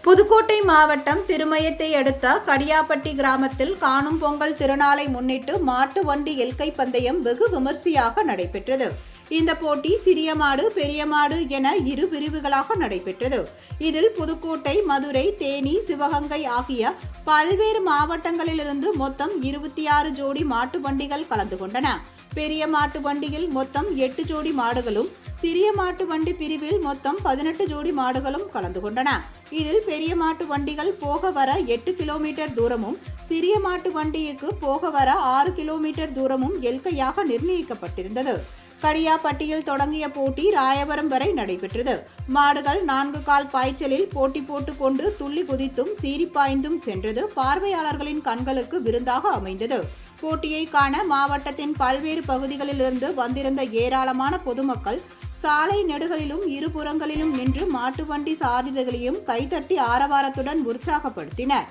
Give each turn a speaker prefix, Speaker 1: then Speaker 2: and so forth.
Speaker 1: புதுக்கோட்டை மாவட்டம் திருமயத்தை அடுத்த கடியாப்பட்டி கிராமத்தில் காணும் பொங்கல் திருநாளை முன்னிட்டு மாட்டு வண்டி எல்கை பந்தயம் வெகு விமர்சையாக நடைபெற்றது. இந்த போட்டி சிறிய மாடு, பெரிய மாடு என இரு பிரிவுகளாக நடைபெற்றது. இதில் புதுக்கோட்டை, மதுரை, தேனி, சிவகங்கை ஆகிய பல்வேறு மாவட்டங்களிலிருந்து மொத்தம் 26 ஜோடி மாட்டு வண்டிகள் கலந்து கொண்டன. பெரிய மாட்டு வண்டியில் மொத்தம் 8 ஜோடி மாடுகளும், சிறிய மாட்டு வண்டி பிரிவில் மொத்தம் 18 ஜோடி மாடுகளும் கலந்து கொண்டன. இதில் பெரிய மாட்டு வண்டிகள் போக வர 8 கிலோமீட்டர் தூரமும், சிறிய மாட்டு வண்டிக்கு போக வர 6 கிலோமீட்டர் தூரமும் எல்கையாக நிர்ணயிக்கப்பட்டிருந்தது. கடியாப்பட்டியில் தொடங்கிய போட்டி ராயபுரம் வரை நடைபெற்றது. மாடுகள் 4 கால் பாய்ச்சலில் போட்டி போட்டுக் கொண்டு துள்ளி குதித்தும் சீறி பாய்ந்தும் சென்றது பார்வையாளர்களின் கண்களுக்கு விருந்தாக அமைந்தது. போட்டியை காண மாவட்டத்தின் பல்வேறு பகுதிகளிலிருந்து வந்திருந்த ஏராளமான பொதுமக்கள் சாலை நெடுகளிலும் இருபுறங்களிலும் நின்று மாட்டு வண்டி சாரதிகளையும் கைதட்டி ஆரவாரத்துடன் உற்சாகப்படுத்தினர்.